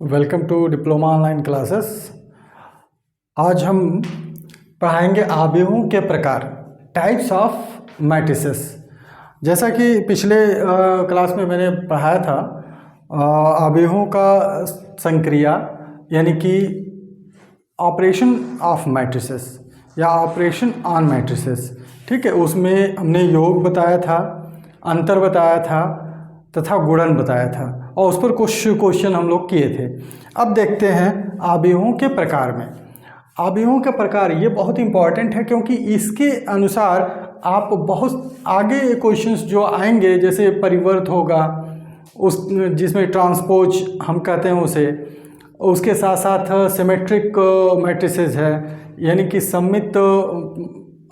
Welcome to diploma online classes. आज हम पढ़ाएंगे आव्यूहों के प्रकार, टाइप्स ऑफ मैट्रिसेस। जैसा कि पिछले क्लास में मैंने पढ़ाया था, आव्यूहों का संक्रिया यानी कि ऑपरेशन ऑफ मैट्रिसेस या ऑपरेशन ऑन मैट्रिसेस। ठीक है, उसमें हमने योग बताया था, अंतर बताया था तथा गुणन बताया था और उस पर कुछ क्वेश्चन हम लोग किए थे। अब देखते हैं आव्यूहों के प्रकार में। आव्यूहों के प्रकार ये बहुत इंपॉर्टेंट है क्योंकि इसके अनुसार आप बहुत आगे क्वेश्चंस जो आएंगे, जैसे परिवर्त होगा उस जिसमें ट्रांसपोज हम कहते हैं उसे, उसके साथ साथ सिमेट्रिक मैट्रिसेस है यानी कि सममित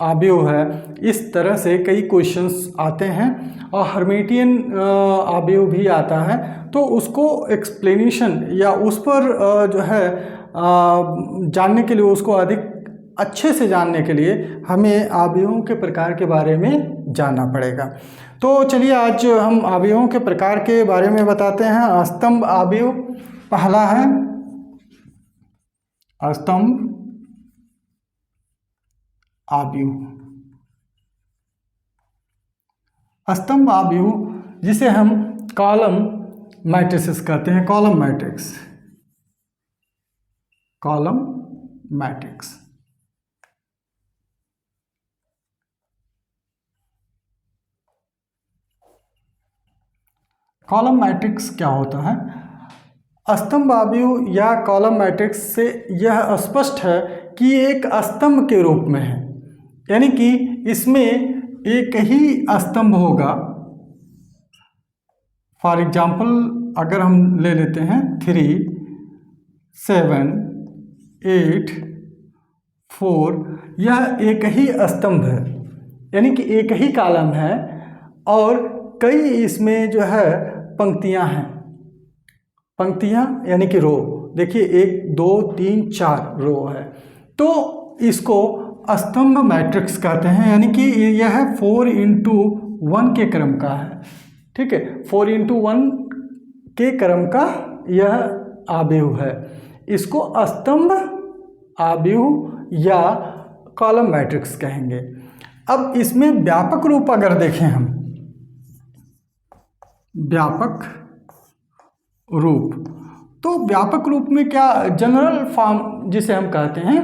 आव्यूह है। इस तरह से कई क्वेश्चंस आते हैं और हर्मिटियन आव्यूह भी आता है, तो उसको एक्सप्लेनेशन या उस पर जो है जानने के लिए, उसको अधिक अच्छे से जानने के लिए हमें आव्यूहों के प्रकार के बारे में जानना पड़ेगा। तो चलिए आज हम आव्यूहों के प्रकार के बारे में बताते हैं। स्तंभ आव्यूह पहला है, स्तंभ आव्यूह। स्तंभ आव्यूह जिसे हम कॉलम मैट्रिसेस कहते हैं, column matrix, column matrix. Column matrix क्या होता है? स्तंभ आव्यूह या कॉलम मैट्रिक्स से यह स्पष्ट है कि एक स्तंभ के रूप में है, यानी कि इसमें एक ही स्तंभ होगा। फॉर एग्जाम्पल अगर हम ले लेते हैं 3, 7, 8, 4, यह एक ही स्तंभ है यानी कि एक ही कॉलम है और कई इसमें जो है पंक्तियां हैं। पंक्तियां यानी कि रो, देखिए 1, 2, 3, 4 रो है, तो इसको स्तंभ मैट्रिक्स कहते हैं, यानी कि यह 4x1 के क्रम का है। ठीक है, 4x1 के क्रम का यह आव्यूह है, इसको स्तंभ आव्यूह या कॉलम मैट्रिक्स कहेंगे। अब इसमें व्यापक रूप अगर देखें हम, व्यापक रूप, तो व्यापक रूप में क्या, जनरल फॉर्म जिसे हम कहते हैं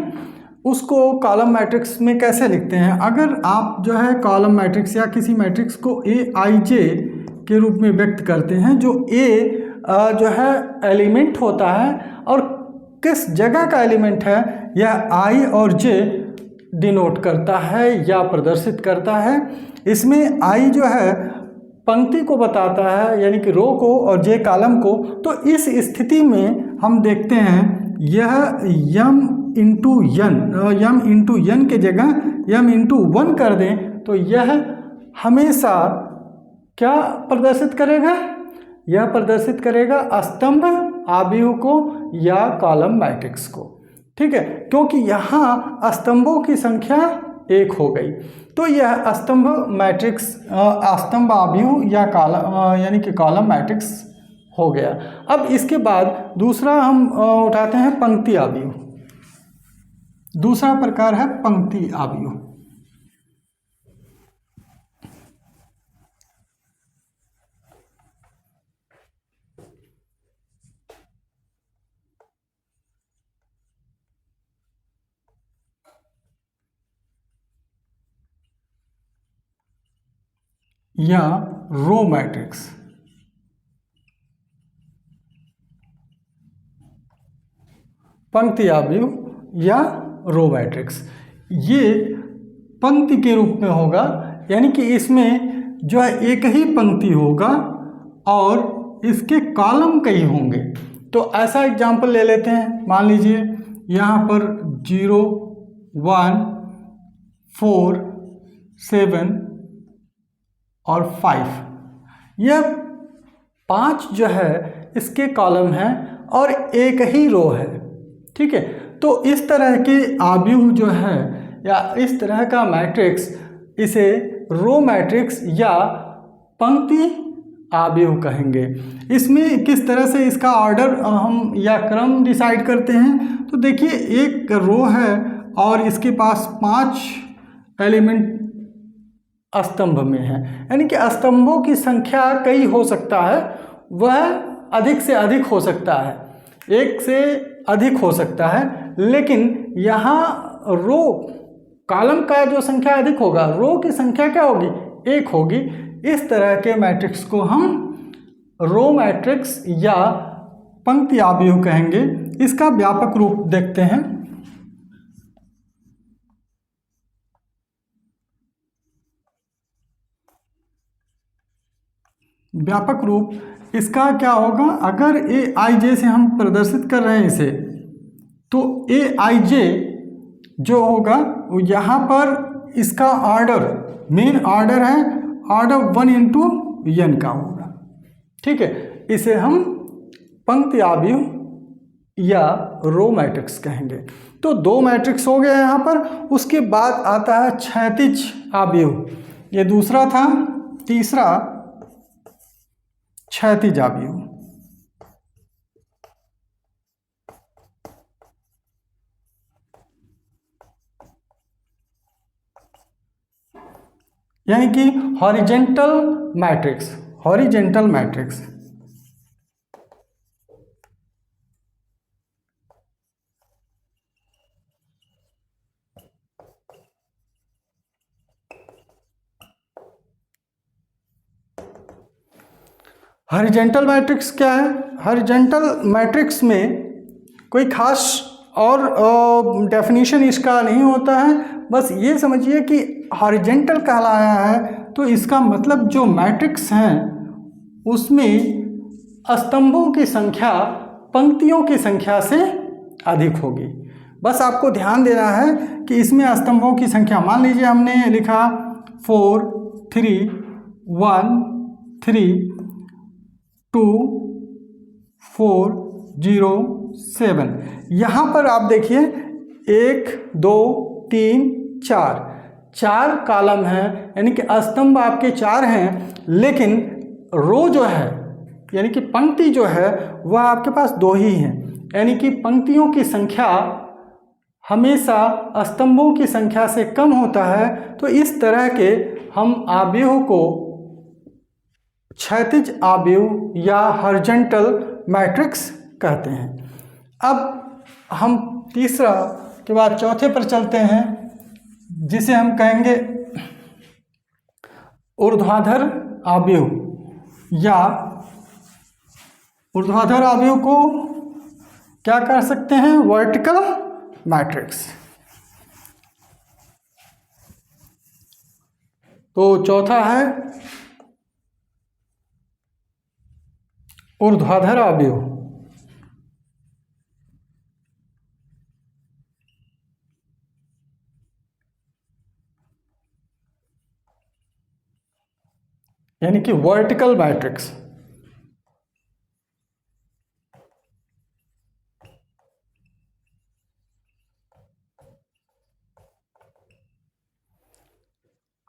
उसको कॉलम मैट्रिक्स में कैसे लिखते हैं? अगर आप जो है कॉलम मैट्रिक्स या किसी मैट्रिक्स को Aij के रूप में व्यक्त करते हैं, जो A जो है एलिमेंट होता है और किस जगह का एलिमेंट है यह I और J डिनोट करता है या प्रदर्शित करता है। इसमें I जो है पंक्ति को बताता है यानी कि रो को और J कॉलम को। तो इस स्थिति में हम देखते हैं यह m इंटू n के जगह m×1 कर दें तो यह हमेशा क्या प्रदर्शित करेगा? यह प्रदर्शित करेगा स्तंभ आव्यूह को या कॉलम मैट्रिक्स को। ठीक है, क्योंकि यहाँ स्तंभों की संख्या 1 हो गई, तो यह स्तंभ मैट्रिक्स, स्तंभ आव्यूह या कॉलम यानी कि कॉलम मैट्रिक्स हो गया। अब इसके बाद दूसरा हम उठाते हैं पंक्ति आव्यूह। दूसरा प्रकार है पंक्ति आव्यूह। या रो मैट्रिक्स। पंक्ति आव्यूह या रो मैट्रिक्स, ये पंक्ति के रूप में होगा, यानी कि इसमें जो है एक ही पंक्ति होगा और इसके कॉलम कई होंगे। तो ऐसा एग्जांपल ले लेते हैं, मान लीजिए यहाँ पर 0, 1, 4, 7 और 5, यह 5 जो है इसके कॉलम हैं और एक ही रो है। ठीक है, तो इस तरह के आव्यूह जो है या इस तरह का मैट्रिक्स, इसे रो मैट्रिक्स या पंक्ति आव्यूह कहेंगे। इसमें किस तरह से इसका ऑर्डर हम या क्रम डिसाइड करते हैं, तो देखिए एक रो है और इसके पास 5 एलिमेंट स्तंभ में है, यानी कि स्तंभों की संख्या कई हो सकता है, वह अधिक से अधिक हो सकता है, एक से अधिक हो सकता है, लेकिन यहाँ रो कॉलम का जो संख्या अधिक होगा, रो की संख्या क्या होगी, 1 होगी। इस तरह के मैट्रिक्स को हम रो मैट्रिक्स या पंक्ति आव्यूह कहेंगे। इसका व्यापक रूप देखते हैं। व्यापक रूप इसका क्या होगा, अगर ए आई जे से हम प्रदर्शित कर रहे हैं इसे, तो ए आई जे जो होगा वो यहाँ पर इसका ऑर्डर, मेन ऑर्डर है ऑर्डर 1 इंटू n का होगा, ठीक है। इसे हम पंक्ति आव्यूह या रो मैट्रिक्स कहेंगे। तो 2 मैट्रिक्स हो गया यहाँ पर। उसके बाद आता है क्षैतिज आव्यूह, ये दूसरा था। तीसरा क्षैतिज आव्यूह, यानी कि horizontal matrix. Horizontal matrix horizontal matrix क्या है? हॉरिजेंटल मैट्रिक्स में कोई खास और डेफिनेशन इसका नहीं होता है, बस ये समझिए कि हॉरिजेंटल कहलाया है तो इसका मतलब जो मैट्रिक्स हैं उसमें स्तंभों की संख्या पंक्तियों की संख्या से अधिक होगी। बस आपको ध्यान देना है कि इसमें स्तंभों की संख्या, मान लीजिए हमने लिखा 4 3 1 3 2 4 0 7। यहाँ पर आप देखिए 1 2 3 4 कॉलम हैं, यानी कि स्तंभ आपके 4 हैं, लेकिन रो जो है यानी कि पंक्ति जो है वह आपके पास 2 ही हैं, यानी कि पंक्तियों की संख्या हमेशा स्तंभों की संख्या से कम होता है। तो इस तरह के हम आव्यूह को क्षैतिज आव्यूह या हॉरिजॉन्टल मैट्रिक्स कहते हैं। अब हम तीसरा के बाद चौथे पर चलते हैं, जिसे हम कहेंगे ऊर्ध्वाधर आव्यूह। या ऊर्ध्वाधर आव्यूह को क्या कर सकते हैं? Vertical matrix. तो चौथा है ऊर्ध्वाधर आव्यूह। यानी कि वर्टिकल मैट्रिक्स।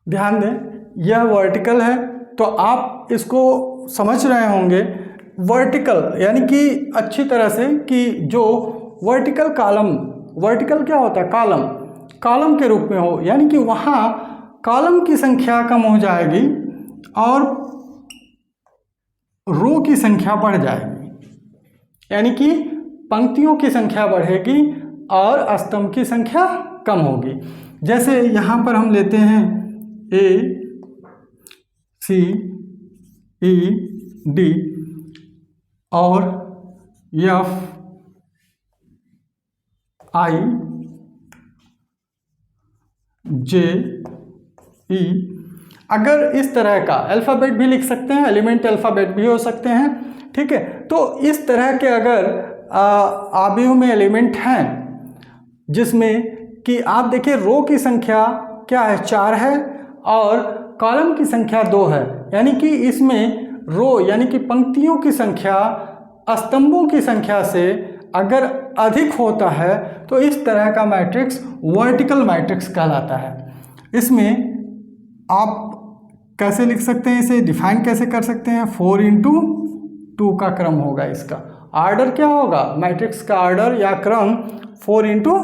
ध्यान दें, यह वर्टिकल है तो आप इसको समझ रहे होंगे। वर्टिकल यानी कि अच्छी तरह से कि जो वर्टिकल कॉलम, वर्टिकल क्या होता है? कॉलम, कॉलम के रूप में हो, यानी कि वहाँ कॉलम की संख्या कम हो जाएगी और रो की संख्या बढ़ जाएगी, यानी कि पंक्तियों की संख्या बढ़ेगी और स्तंभ की संख्या कम होगी। जैसे यहाँ पर हम लेते हैं A C E D और F I J E। अगर इस तरह का अल्फ़ाबेट भी लिख सकते हैं, एलिमेंट अल्फ़ाबेट भी हो सकते हैं, ठीक है। तो इस तरह के अगर आव्यूह में एलिमेंट हैं जिसमें कि आप देखिए रो की संख्या क्या है? 4 है और कॉलम की संख्या 2 है, यानी कि इसमें रो यानी कि पंक्तियों की संख्या स्तंभों की संख्या से अगर अधिक होता है तो इस तरह का मैट्रिक्स वर्टिकल मैट्रिक्स कहलाता है। इसमें आप कैसे लिख सकते हैं, इसे डिफाइन कैसे कर सकते हैं, 4 इंटू 2 का क्रम होगा इसका। आर्डर क्या होगा, मैट्रिक्स का आर्डर या क्रम 4 इंटू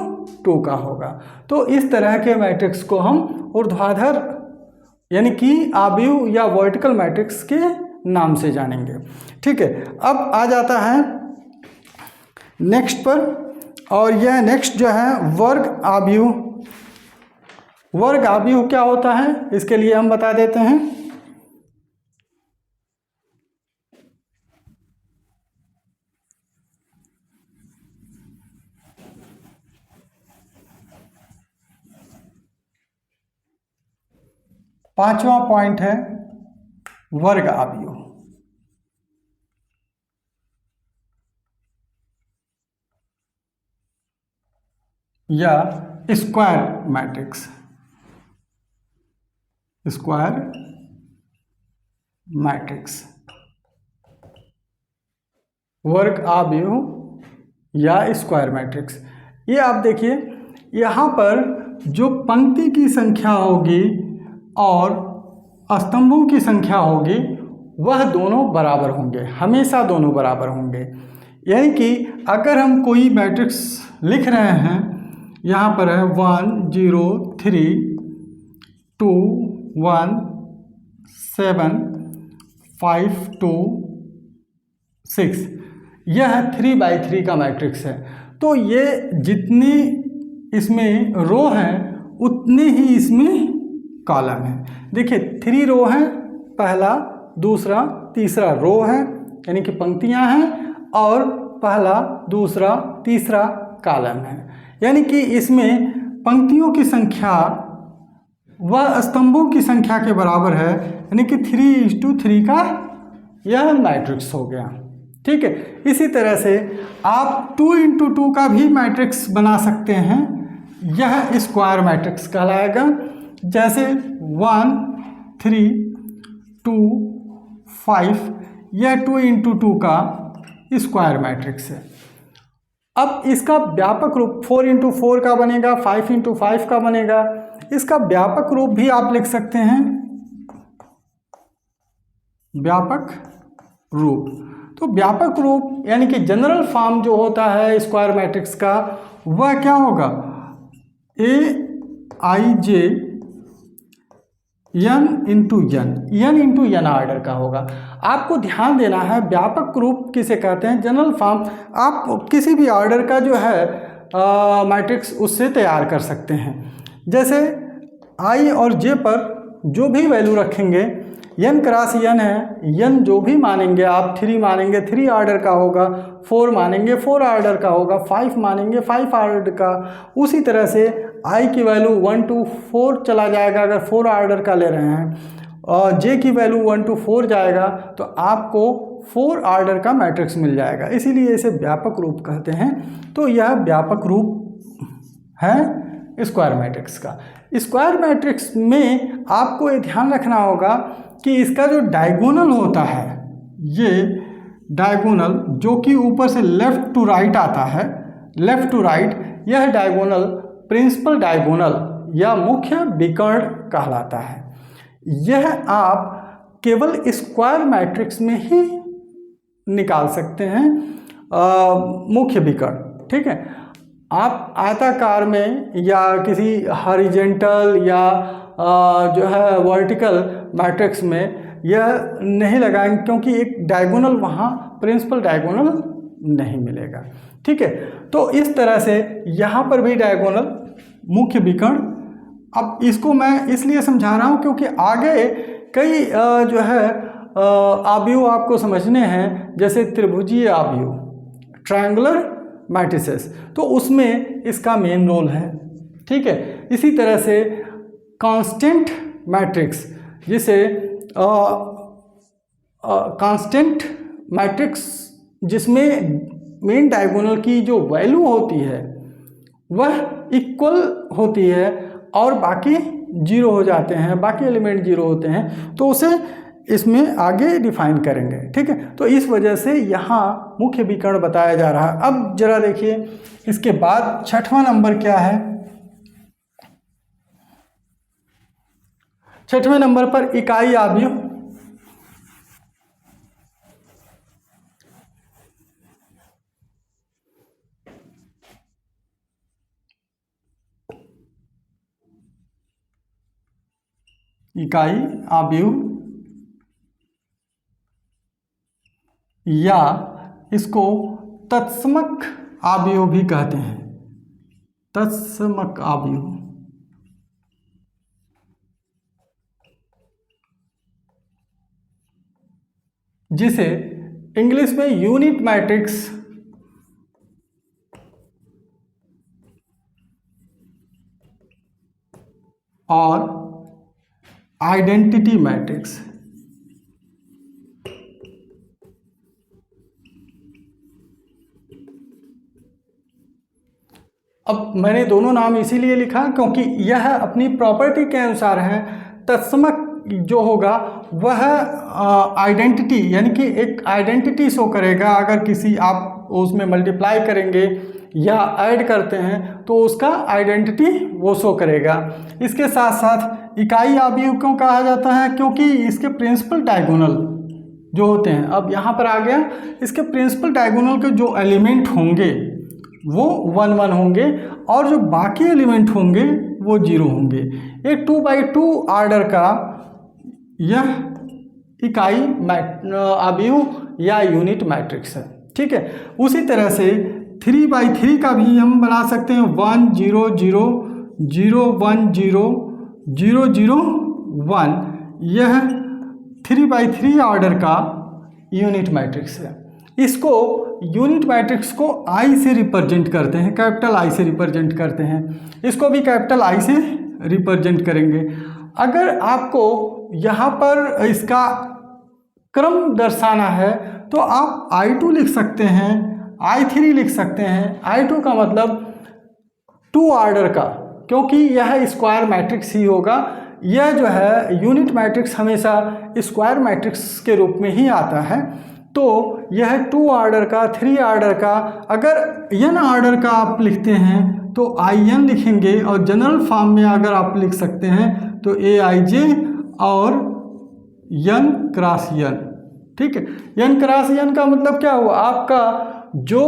2 का होगा। तो इस तरह के मैट्रिक्स को हम ऊर्ध्वाधर यानी कि आव्यूह या वर्टिकल मैट्रिक्स के नाम से जानेंगे। ठीक है, अब आ जाता है नेक्स्ट पर, और यह नेक्स्ट जो है वर्ग आव्यूह। वर्ग आव्यूह क्या होता है, इसके लिए हम बता देते हैं। पांचवा पॉइंट है वर्ग आव्यूह या स्क्वायर मैट्रिक्स। स्क्वायर मैट्रिक्स, वर्ग आव्यूह या स्क्वायर मैट्रिक्स। ये आप देखिए, यहाँ पर जो पंक्ति की संख्या होगी और स्तंभों की संख्या होगी वह दोनों बराबर होंगे, हमेशा दोनों बराबर होंगे। यानी कि अगर हम कोई मैट्रिक्स लिख रहे हैं, यहाँ पर है 1 0 3 2 1 7 5 2 6, यह 3×3 का मैट्रिक्स है। तो ये जितनी इसमें रो हैं उतने ही इसमें कॉलम है। देखिए 3 रो हैं, पहला दूसरा तीसरा रो है यानी कि पंक्तियां हैं, और पहला दूसरा तीसरा कॉलम है। यानी कि इसमें पंक्तियों की संख्या वह स्तंभों की संख्या के बराबर है, यानी कि 3:3 का यह मैट्रिक्स हो गया। ठीक है, इसी तरह से आप 2×2 का भी मैट्रिक्स बना सकते हैं, यह स्क्वायर मैट्रिक्स कहलाएगा। जैसे 1 3 2 5, यह 2×2 का स्क्वायर मैट्रिक्स है। अब इसका व्यापक रूप 4×4 का बनेगा, 5×5 का बनेगा। इसका व्यापक रूप भी आप लिख सकते हैं, व्यापक रूप। तो व्यापक रूप यानी कि जनरल फॉर्म जो होता है स्क्वायर मैट्रिक्स का, वह क्या होगा, Aij n×n आर्डर का होगा। आपको ध्यान देना है, व्यापक रूप किसे कहते हैं, जनरल फॉर्म। आप किसी भी ऑर्डर का जो है मैट्रिक्स उससे तैयार कर सकते हैं। जैसे i और j पर जो भी वैल्यू रखेंगे, n×n है, n जो भी मानेंगे आप, 3 मानेंगे 3 ऑर्डर का होगा, 4 मानेंगे 4 ऑर्डर का होगा, 5 मानेंगे 5 ऑर्डर का। उसी तरह से i की वैल्यू 1 to 4 चला जाएगा अगर 4 ऑर्डर का ले रहे हैं, और j की वैल्यू 1 to 4 जाएगा, तो आपको 4 ऑर्डर का मैट्रिक्स मिल जाएगा। इसीलिए इसे व्यापक रूप कहते हैं। तो यह व्यापक रूप है स्क्वायर मैट्रिक्स का। स्क्वायर मैट्रिक्स में आपको ये ध्यान रखना होगा कि इसका जो डायगोनल होता है, ये डायगोनल जो कि ऊपर से लेफ़्ट टू राइट आता है, लेफ़्ट टू राइट, यह डायगोनल प्रिंसिपल डायगोनल या मुख्य विकर्ण कहलाता है। यह आप केवल स्क्वायर मैट्रिक्स में ही निकाल सकते हैं मुख्य विकर्ण। ठीक है, आप आयताकार में या किसी हॉरिजॉन्टल या जो है वर्टिकल मैट्रिक्स में यह नहीं लगाएंगे, क्योंकि एक डायगोनल वहाँ प्रिंसिपल डायगोनल नहीं मिलेगा। ठीक है, तो इस तरह से यहाँ पर भी डायगोनल मुख्य विकर्ण। अब इसको मैं इसलिए समझा रहा हूँ क्योंकि आगे कई जो है आव्यूह आपको समझने हैं, जैसे त्रिभुजीय आव्यूह, ट्रायंगुलर मैट्रिसेस, तो उसमें इसका मेन रोल है। ठीक है, इसी तरह से कांस्टेंट मैट्रिक्स, जिसे कांस्टेंट मैट्रिक्स जिसमें मेन डायगोनल की जो वैल्यू होती है वह इक्वल होती है और बाकी जीरो हो जाते हैं, बाकी एलिमेंट जीरो होते हैं, तो उसे इसमें आगे डिफाइन करेंगे। ठीक है, तो इस वजह से यहाँ मुख्य विकर्ण बताया जा रहा है। अब जरा देखिए इसके बाद 6वां नंबर क्या है। छठवें नंबर पर इकाई आव्यूह। इकाई आव्यूह या इसको तत्समक आव्यूह भी कहते हैं, तत्समक आव्यूह। जिसे इंग्लिश में यूनिट मैट्रिक्स और आइडेंटिटी मैट्रिक्स, अब मैंने दोनों नाम इसीलिए लिखा क्योंकि यह अपनी प्रॉपर्टी के अनुसार है। तत्समक जो होगा वह आइडेंटिटी यानी कि एक आइडेंटिटी शो करेगा। अगर किसी आप उसमें मल्टीप्लाई करेंगे या ऐड करते हैं तो उसका आइडेंटिटी वो शो करेगा। इसके साथ साथ इकाई आव्यूह क्यों कहा जाता है, क्योंकि इसके प्रिंसिपल डायगोनल जो होते हैं, अब यहाँ पर आ गया, इसके प्रिंसिपल डायगोनल के जो एलिमेंट होंगे वो 1 1 होंगे और जो बाकी एलिमेंट होंगे वो 0 होंगे। एक 2x2 ऑर्डर का यह इकाई आव्यूह या यूनिट मैट्रिक्स है। ठीक है, उसी तरह से 3x3 का भी हम बना सकते हैं 1 0 0 0 1 0 0 0 1। यह 3x3 ऑर्डर का यूनिट मैट्रिक्स है। इसको यूनिट मैट्रिक्स को आई से रिप्रेजेंट करते हैं, कैपिटल आई से रिप्रेजेंट करते हैं। इसको भी कैपिटल आई से रिप्रेजेंट करेंगे। अगर आपको यहाँ पर इसका क्रम दर्शाना है तो आप I2 लिख सकते हैं, I3 लिख सकते हैं। I2 का मतलब 2 ऑर्डर का, क्योंकि यह स्क्वायर मैट्रिक्स ही होगा। यह जो है यूनिट मैट्रिक्स हमेशा स्क्वायर मैट्रिक्स के रूप में ही आता है। तो यह 2 ऑर्डर का, 3 ऑर्डर का, अगर n ऑर्डर का आप लिखते हैं तो in लिखेंगे और जनरल फॉर्म में अगर आप लिख सकते हैं तो aij और n क्रॉस n। ठीक है, n क्रॉस n का मतलब क्या हुआ, आपका जो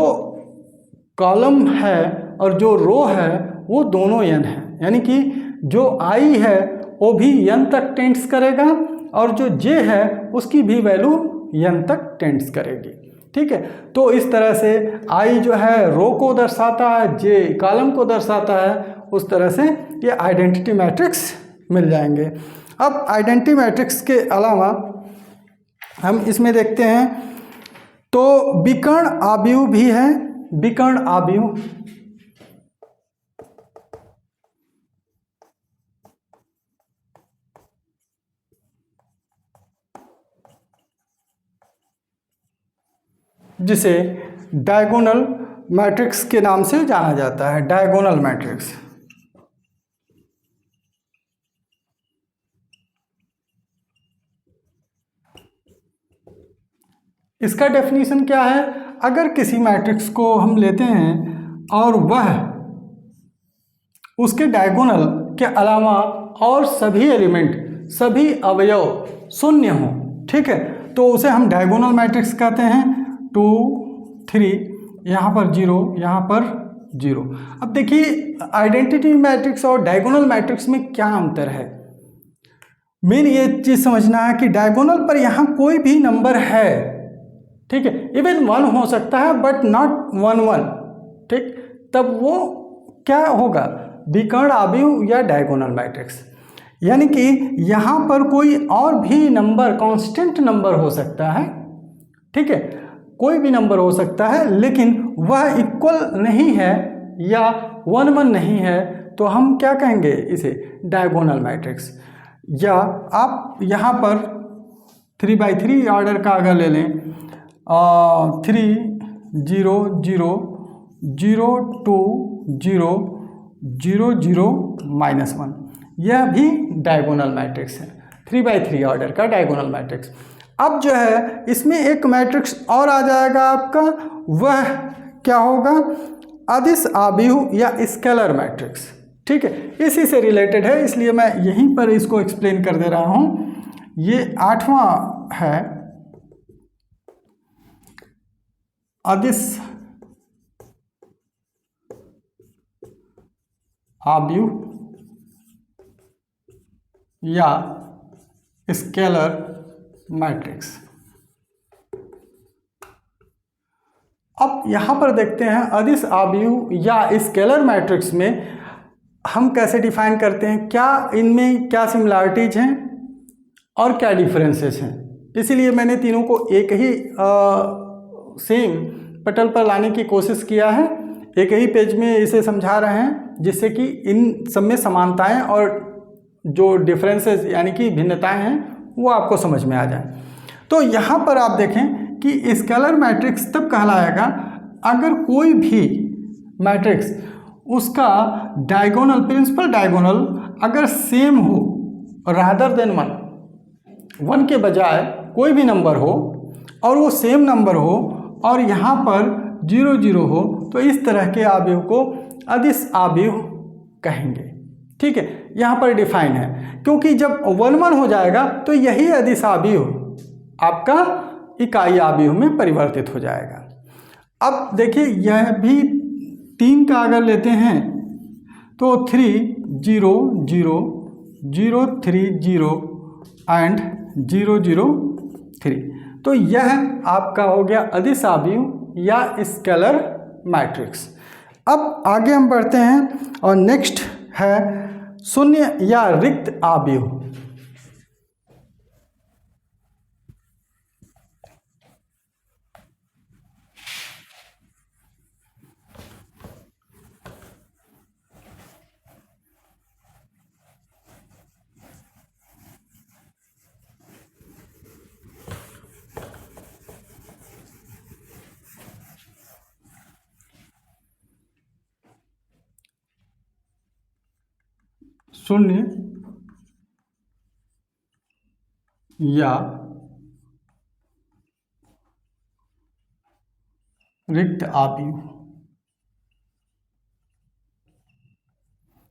कॉलम है और जो रो है वो दोनों n है, यानी कि जो i है वो भी n तक टेंड्स करेगा और जो j है उसकी भी वैल्यू n तक टेंड्स करेगी। ठीक है, तो इस तरह से i जो है रो को दर्शाता है, j कॉलम को दर्शाता है। उस तरह से ये आइडेंटिटी मैट्रिक्स मिल जाएंगे। अब आइडेंटिटी मैट्रिक्स के अलावा हम इसमें देखते हैं तो विकर्ण आव्यूह भी है। विकर्ण आव्यूह जिसे डायगोनल मैट्रिक्स के नाम से जाना जाता है, डायगोनल मैट्रिक्स। इसका डेफिनेशन क्या है, अगर किसी मैट्रिक्स को हम लेते हैं और वह उसके डायगोनल के अलावा और सभी एलिमेंट, सभी अवयव शून्य हों, ठीक है, तो उसे हम डायगोनल मैट्रिक्स कहते हैं। 2 3, यहाँ पर 0, यहाँ पर 0। अब देखिए आइडेंटिटी मैट्रिक्स और डायगोनल मैट्रिक्स में क्या अंतर है। मेन ये चीज़ समझना है कि डायगोनल पर यहाँ कोई भी नंबर है, ठीक है, इवन 1 हो सकता है बट नॉट 1 1, ठीक, तब वो क्या होगा, विकर्ण आव्यूह या डायगोनल मैट्रिक्स। यानी कि यहाँ पर कोई और भी नंबर, कांस्टेंट नंबर हो सकता है, ठीक है, कोई भी नंबर हो सकता है, लेकिन वह इक्वल नहीं है या 1 1 नहीं है, तो हम क्या कहेंगे इसे, डायगोनल मैट्रिक्स। या आप यहाँ पर 3x3 ऑर्डर का अगर ले लें, 3 0 0 0 2 0 0 0 -1, यह भी डायगोनल मैट्रिक्स है, 3x3 ऑर्डर का डायगोनल मैट्रिक्स। अब जो है इसमें एक मैट्रिक्स और आ जाएगा आपका, वह क्या होगा, अदिश आव्यूह या स्केलर मैट्रिक्स। ठीक है, इसी से रिलेटेड है, इसलिए मैं यहीं पर इसको एक्सप्लेन कर दे रहा हूं। ये 8वां है अदिश आव्यूह या स्केलर मैट्रिक्स। अब यहाँ पर देखते हैं अदिश आव्यूह या स्केलर मैट्रिक्स में हम कैसे डिफाइन करते हैं, क्या इनमें क्या सिमिलरिटीज हैं और क्या डिफरेंसेस हैं। इसीलिए मैंने तीनों को एक ही सेम पटल पर लाने की कोशिश किया है, एक ही पेज में इसे समझा रहे हैं, जिससे कि इन सब में समानताएं और जो डिफरेंसेस यानी कि भिन्नताएं हैं वो आपको समझ में आ जाए। तो यहाँ पर आप देखें कि स्केलर मैट्रिक्स तब कहलाएगा अगर कोई भी मैट्रिक्स उसका डायगोनल, प्रिंसिपल डायगोनल अगर सेम हो रादर देन वन के बजाय कोई भी नंबर हो और वो सेम नंबर हो और यहाँ पर 0 0 हो, तो इस तरह के आव्यूह को अदिश आव्यूह कहेंगे। ठीक है, यहाँ पर डिफाइन है, क्योंकि जब 1 1 हो जाएगा तो यही अदिश आव्यूह आपका इकाई आव्यूह में परिवर्तित हो जाएगा। अब देखिए यह भी 3 का अगर लेते हैं तो 3 0 0 0 3 0 एंड 0 0 3, तो यह आपका हो गया अदिश आव्यूह या स्केलर मैट्रिक्स। अब आगे हम बढ़ते हैं और नेक्स्ट है शून्य या रिक्त आव्यूह। शून्य या रिक्त आव्यूह,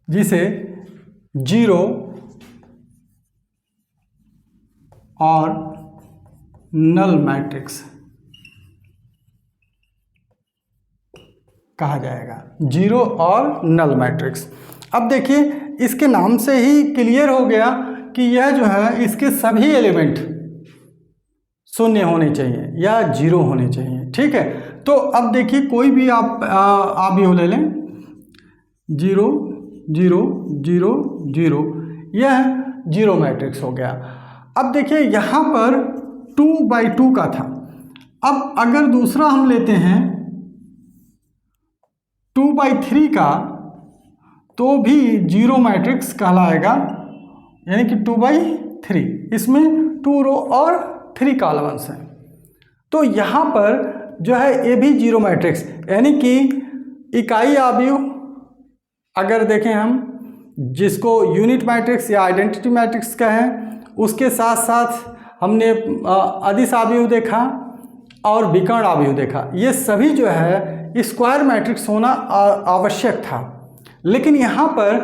जिसे 0 और नल मैट्रिक्स कहा जाएगा। 0 और नल मैट्रिक्स। अब देखिए इसके नाम से ही क्लियर हो गया कि यह जो है इसके सभी एलिमेंट शून्य होने चाहिए या 0 होने चाहिए। ठीक है, तो अब देखिए कोई भी आप आव्यूह ले लें, 0 0 0 0, यह 0 मैट्रिक्स हो गया। अब देखिए यहाँ पर 2/2 का था, अब अगर दूसरा हम लेते हैं 2/3 का तो भी 0 मैट्रिक्स कहलाएगा, यानी कि 2/3, इसमें 2 रो और 3 कॉलम्स हैं। तो यहाँ पर जो है ये भी 0 मैट्रिक्स, यानी कि इकाई आव्यूह अगर देखें हम जिसको यूनिट मैट्रिक्स या आइडेंटिटी मैट्रिक्स कहें, उसके साथ साथ हमने अदिश आव्यूह देखा और विकर्ण आव्यूह देखा, ये सभी जो है स्क्वायर मैट्रिक्स होना आवश्यक था। लेकिन यहाँ पर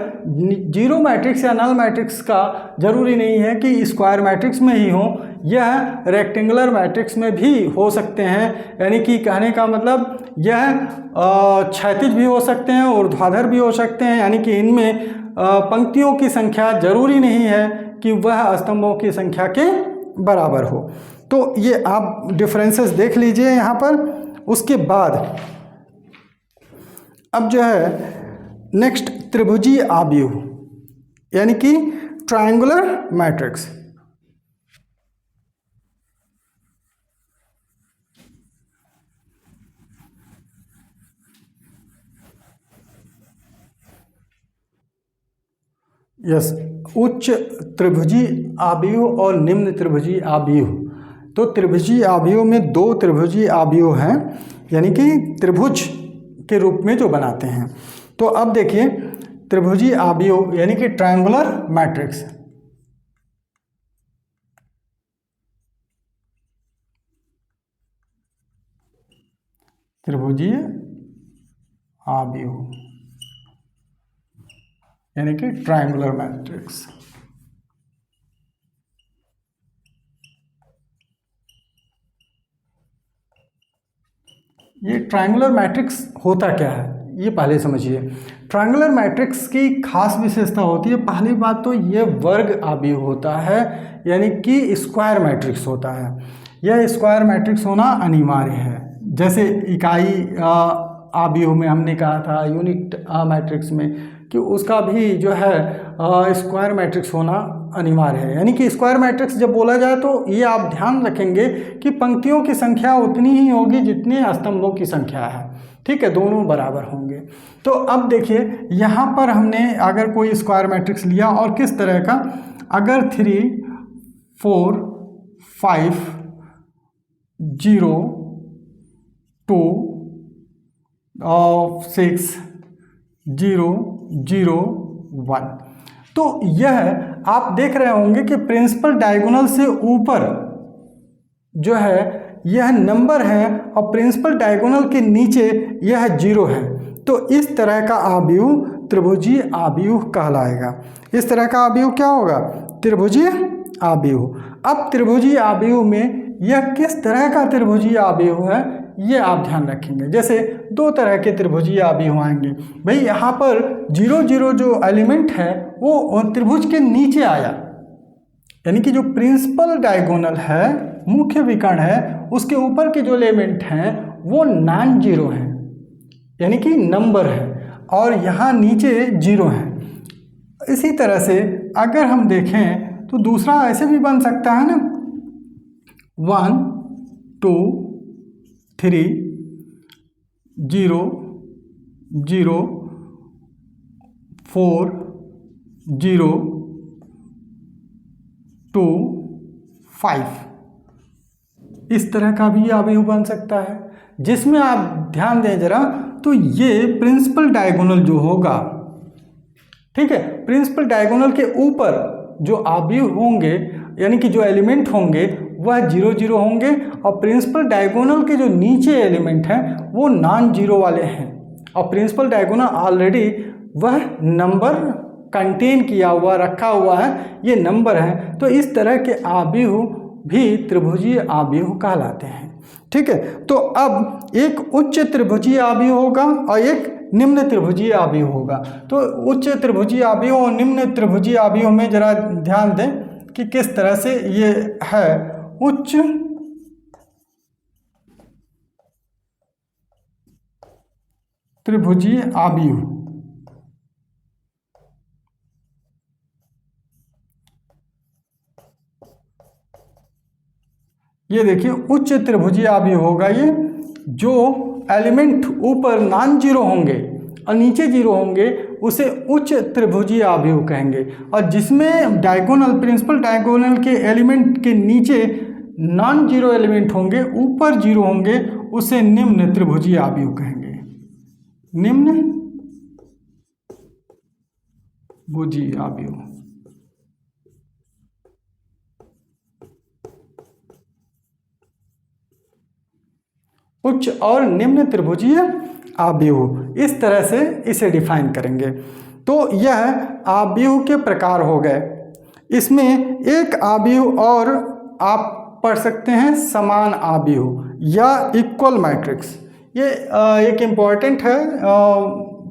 0 मैट्रिक्स या नल मैट्रिक्स का जरूरी नहीं है कि स्क्वायर मैट्रिक्स में ही हो, यह रेक्टेंगुलर मैट्रिक्स में भी हो सकते हैं। यानी कि कहने का मतलब यह क्षैतिज भी हो सकते हैं, ऊर्ध्वाधर भी हो सकते हैं, यानी कि इनमें पंक्तियों की संख्या जरूरी नहीं है कि वह स्तंभों की संख्या के बराबर हो। तो ये आप डिफरेंसेस देख लीजिए यहाँ पर। उसके बाद अब जो है नेक्स्ट त्रिभुजीय आव्यूह, यानी कि ट्रायंगुलर मैट्रिक्स। यस, उच्च त्रिभुजीय आव्यूह और निम्न त्रिभुजीय आव्यूह। तो त्रिभुजीय आव्यूह में 2 त्रिभुजीय आव्यूह हैं, यानी कि त्रिभुज के रूप में जो बनाते हैं। तो अब देखिए त्रिभुजीय आव्यूह यानी कि ट्रायंगुलर मैट्रिक्स, त्रिभुजीय आव्यूह। यानी कि ट्रायंगुलर मैट्रिक्स। ये ट्रायंगुलर मैट्रिक्स होता क्या है ये पहले समझिए। ट्रायंगुलर मैट्रिक्स की खास विशेषता होती है, पहली बात तो ये वर्ग आव्यूह होता है, यानी कि स्क्वायर मैट्रिक्स होता है। यह स्क्वायर मैट्रिक्स होना अनिवार्य है। जैसे इकाई आव्यूह में हमने कहा था, यूनिट मैट्रिक्स में, कि उसका भी जो है स्क्वायर मैट्रिक्स होना अनिवार्य है। यानी कि स्क्वायर मैट्रिक्स जब बोला जाए तो ये आप ध्यान रखेंगे कि पंक्तियों की संख्या उतनी ही होगी जितने स्तंभों की संख्या है, ठीक है, दोनों बराबर होंगे। तो अब देखिए यहाँ पर हमने अगर कोई स्क्वायर मैट्रिक्स लिया और किस तरह का, अगर 3 4 5 0 2 6 0 0 1, तो यह आप देख रहे होंगे कि प्रिंसिपल डायगोनल से ऊपर जो है यह नंबर है और प्रिंसिपल डायगोनल के नीचे यह 0 है। तो इस तरह का आव्यूह त्रिभुजीय आव्यूह कहलाएगा। इस तरह का आव्यूह क्या होगा? त्रिभुजीय आव्यूह। अब त्रिभुजीय आव्यूह में यह किस तरह का त्रिभुजीय आव्यूह है ये आप ध्यान रखेंगे। जैसे दो तरह के त्रिभुजीय आव्यूह आएंगे। भाई यहाँ पर 0 0 जो एलिमेंट है वो त्रिभुज के नीचे आया, यानी कि जो प्रिंसिपल डायगोनल है, मुख्य विकर्ण है, उसके ऊपर के जो एलिमेंट हैं वो नॉन जीरो हैं, यानी कि नंबर है, और यहाँ नीचे 0 है। इसी तरह से अगर हम देखें तो दूसरा ऐसे भी बन सकता है ना, 1 2 3 0 0 4 0 2 5, इस तरह का भी आव्यूह बन सकता है, जिसमें आप ध्यान दें जरा, तो ये प्रिंसिपल डायगोनल जो होगा, ठीक है, प्रिंसिपल डायगोनल के ऊपर जो आव्यूह होंगे, यानी कि जो एलिमेंट होंगे वह 0 0 होंगे, और प्रिंसिपल डायगोनल के जो नीचे एलिमेंट हैं वो नॉन जीरो वाले हैं, और प्रिंसिपल डायगोनल ऑलरेडी वह नंबर कंटेन किया हुआ रखा हुआ है, ये नंबर है। तो इस तरह के आव्यूह भी त्रिभुजीय आव्यूह कहलाते हैं, ठीक है। तो अब एक उच्च त्रिभुजीय आव्यूह होगा और एक निम्न त्रिभुजीय आव्यूह होगा। तो उच्च त्रिभुजीय आव्यूह और निम्न त्रिभुजीय आव्यूह में जरा ध्यान दें कि किस तरह से ये है। उच्च त्रिभुजीय आव्यूह, ये देखिए उच्च त्रिभुजीय आव्यूह होगा ये, जो एलिमेंट ऊपर नॉन जीरो होंगे और नीचे 0 होंगे उसे उच्च त्रिभुजीय आव्यूह कहेंगे, और जिसमें डायगोनल, प्रिंसिपल डायगोनल के एलिमेंट के नीचे नॉन जीरो एलिमेंट होंगे, ऊपर 0 होंगे, उसे निम्न त्रिभुजीय आव्यूह कहेंगे। निम्न त्रिभुजीय आव्यूह। उच्च और निम्न त्रिभुजीय आव्यूह, इस तरह से इसे डिफाइन करेंगे। तो यह आव्यूह के प्रकार हो गए। इसमें एक आव्यूह और आप पढ़ सकते हैं, समान आव्यूह या इक्वल मैट्रिक्स। ये एक इम्पॉर्टेंट है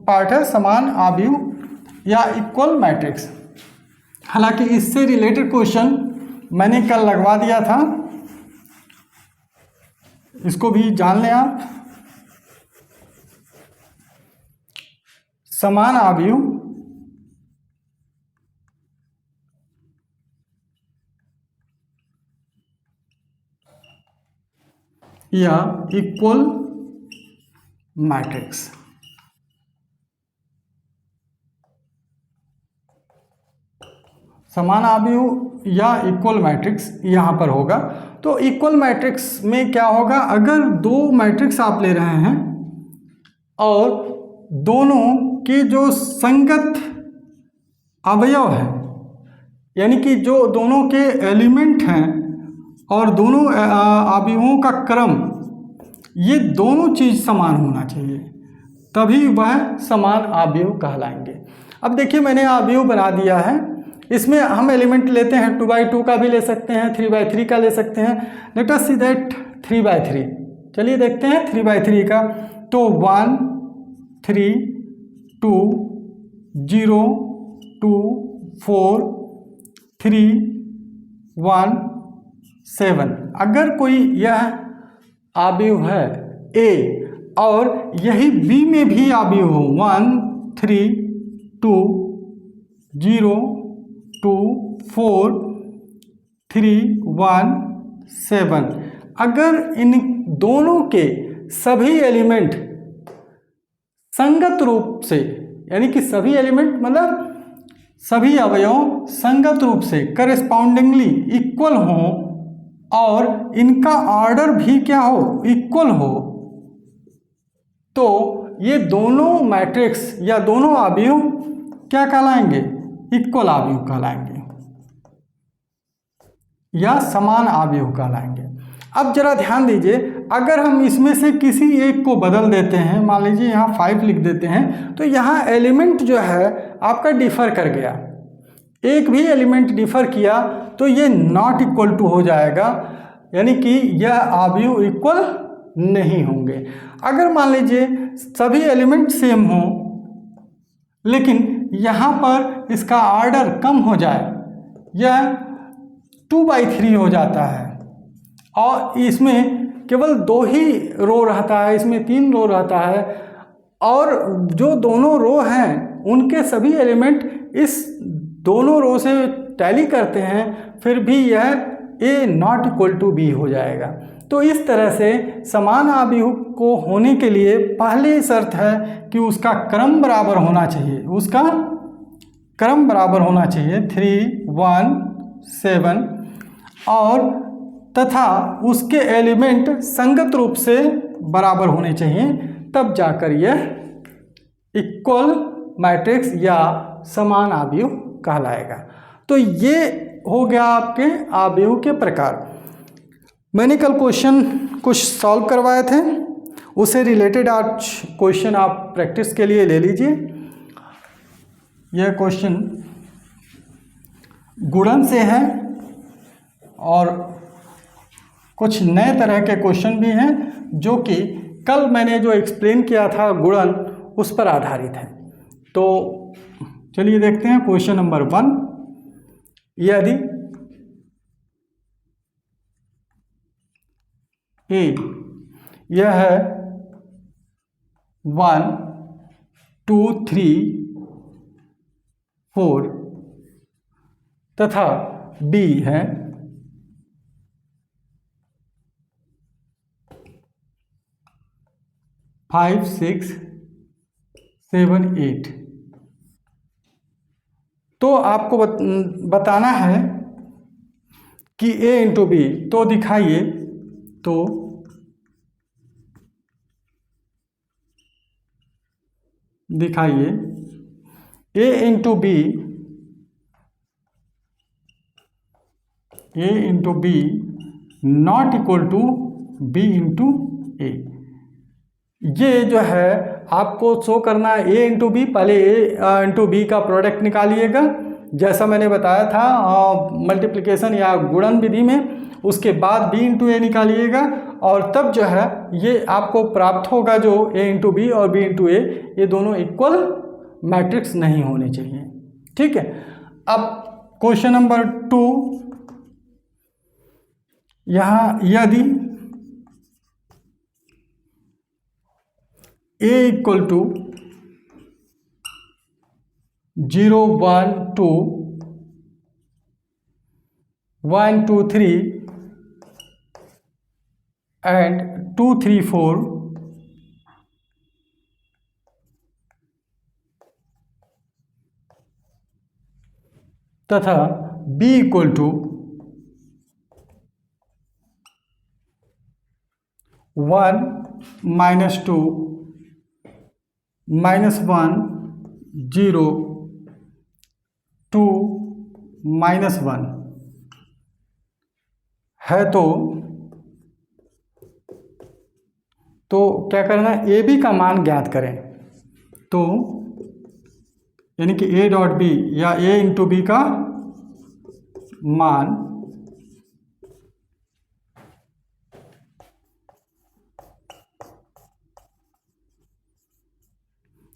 पार्ट है, समान आव्यूह या इक्वल मैट्रिक्स। हालांकि इससे रिलेटेड क्वेश्चन मैंने कल लगवा दिया था, इसको भी जान लें आप। समान आव्यूह या इक्वल मैट्रिक्स। समान आव्यूह या इक्वल मैट्रिक्स यहाँ पर होगा। तो इक्वल मैट्रिक्स में क्या होगा, अगर दो मैट्रिक्स आप ले रहे हैं और दोनों के जो संगत अवयव हैं, यानी कि जो दोनों के एलिमेंट हैं और दोनों अवयवों का क्रम, ये दोनों चीज़ समान होना चाहिए, तभी वह समान आव्यूह कहलाएंगे। अब देखिए मैंने अवयव बना दिया है। इसमें हम एलिमेंट लेते हैं 2x2 का भी ले सकते हैं, 3x3 का ले सकते हैं। Let us see that 3x3। चलिए देखते हैं 3x3 का। तो 1 3 2 0 2 4 3 1 7। अगर कोई यह अवयव है A और यही B में भी अवयव हो 1 3 2 0 2 4 3 1 7, अगर इन दोनों के सभी एलिमेंट संगत रूप से, यानी कि सभी एलिमेंट मतलब सभी अवयव संगत रूप से करेस्पॉन्डिंगली इक्वल हो और इनका ऑर्डर भी क्या हो, इक्वल हो, तो ये दोनों मैट्रिक्स या दोनों अवयव क्या कहलाएंगे, इक्वल अवयव कहलाएंगे या समान अवयव कहलाएंगे। अब जरा ध्यान दीजिए, अगर हम इसमें से किसी एक को बदल देते हैं, मान लीजिए यहाँ 5 लिख देते हैं, तो यहाँ एलिमेंट जो है आपका डिफर कर गया, एक भी एलिमेंट डिफर किया तो ये नॉट इक्वल टू हो जाएगा, यानी कि यह अवयव इक्वल नहीं होंगे। अगर मान लीजिए सभी एलिमेंट सेम हो लेकिन यहाँ पर इसका ऑर्डर कम हो जाए, यह 2/3 हो जाता है और इसमें केवल 2 ही रो रहता है, इसमें 3 रो रहता है और जो दोनों रो हैं उनके सभी एलिमेंट इस दोनों रो से टैली करते हैं, फिर भी यह A not equal to B हो जाएगा। तो इस तरह से समान अवयव को होने के लिए पहली शर्त है कि उसका क्रम बराबर होना चाहिए, उसका क्रम बराबर होना चाहिए 3 1 7 और तथा उसके एलिमेंट संगत रूप से बराबर होने चाहिए, तब जाकर यह इक्वल मैट्रिक्स या समान अवयव कहलाएगा। तो ये हो गया आपके अवयव के प्रकार। मैंने कल क्वेश्चन कुछ सॉल्व करवाए थे, उससे रिलेटेड आज क्वेश्चन आप प्रैक्टिस के लिए ले लीजिए। यह क्वेश्चन गुणन से है और कुछ नए तरह के क्वेश्चन भी हैं जो कि कल मैंने जो एक्सप्लेन किया था गुणन, उस पर आधारित है। तो चलिए देखते हैं क्वेश्चन नंबर 1। यदि A यह है 1 2 3 4 तथा B है 5 6 7 8, तो आपको बताना है कि A इंटू बी, तो दिखाइए। तो दिखाइए A into B, A into B not equal to B into A. ये जो है आपको शो करना है A इंटू बी, पहले A इंटू बी का प्रोडक्ट निकालिएगा जैसा मैंने बताया था मल्टीप्लिकेशन या गुणन विधि में, उसके बाद B इंटू ए निकालिएगा और तब जो है ये आपको प्राप्त होगा जो A इंटू बी और B इंटू ए, ये दोनों इक्वल मैट्रिक्स नहीं होने चाहिए। ठीक है। अब क्वेश्चन नंबर 2, यहाँ यदि A इक्वल टू 0 1 2 1 2 3 and 2 3 4 तथा B इक्वल टू 1 -2 -1 0 2 -1 है, तो क्या करना है, ए बी का मान ज्ञात करें। तो यानी कि ए डॉट बी या ए इंटू बी का मान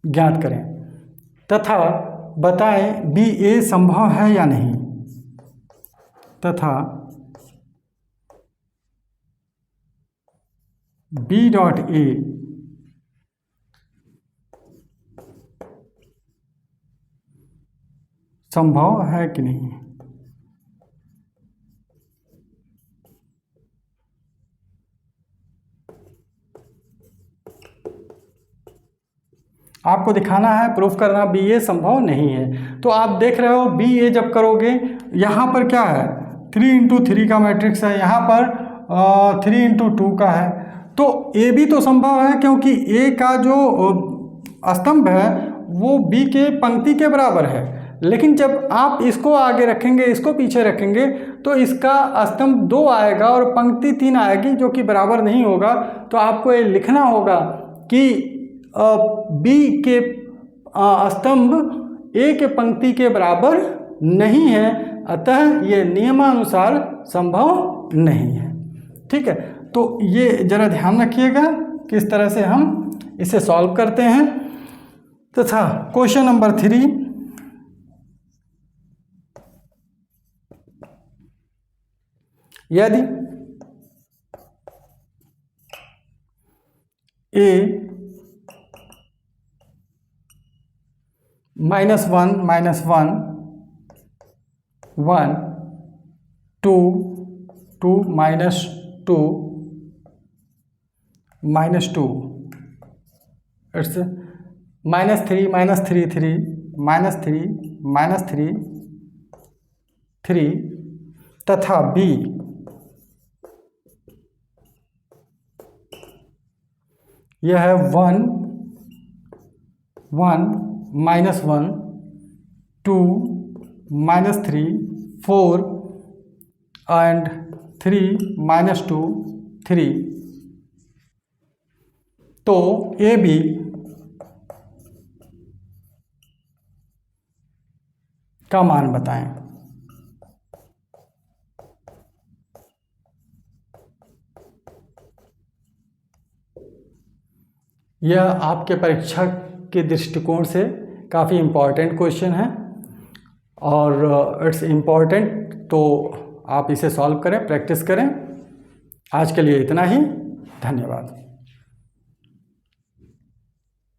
ज्ञात करें तथा बताएं बी ए संभव है या नहीं, तथा बी डॉट ए संभव है कि नहीं। आपको दिखाना है, प्रूफ करना बी ए संभव नहीं है। तो आप देख रहे हो बी ए जब करोगे, यहाँ पर क्या है 3×3 का मैट्रिक्स है, यहाँ पर 3×2 का है, तो ए भी तो संभव है क्योंकि ए का जो स्तंभ है वो बी के पंक्ति के बराबर है। लेकिन जब आप इसको आगे रखेंगे, इसको पीछे रखेंगे, तो इसका स्तंभ 2 आएगा और पंक्ति 3 आएगी जो कि बराबर नहीं होगा। तो आपको ये लिखना होगा कि बी के स्तंभ ए के पंक्ति के बराबर नहीं है, अतः ये नियमानुसार संभव नहीं है। ठीक है, तो ये जरा ध्यान रखिएगा किस तरह से हम इसे सॉल्व करते हैं। तथा क्वेश्चन नंबर 3, यदि a -1 -1 1 2 2 -2 -2 इट्स -3 -3 3 -3 -3 3 तथा b यह है 1 1 -1 2 -3 4 and 3 -2 3। तो ए बी का मान बताएं। यह आपके परीक्षा के दृष्टिकोण से काफ़ी इम्पॉर्टेंट क्वेश्चन है और इट्स इम्पॉर्टेंट, तो आप इसे सॉल्व करें, प्रैक्टिस करें। आज के लिए इतना ही, धन्यवाद।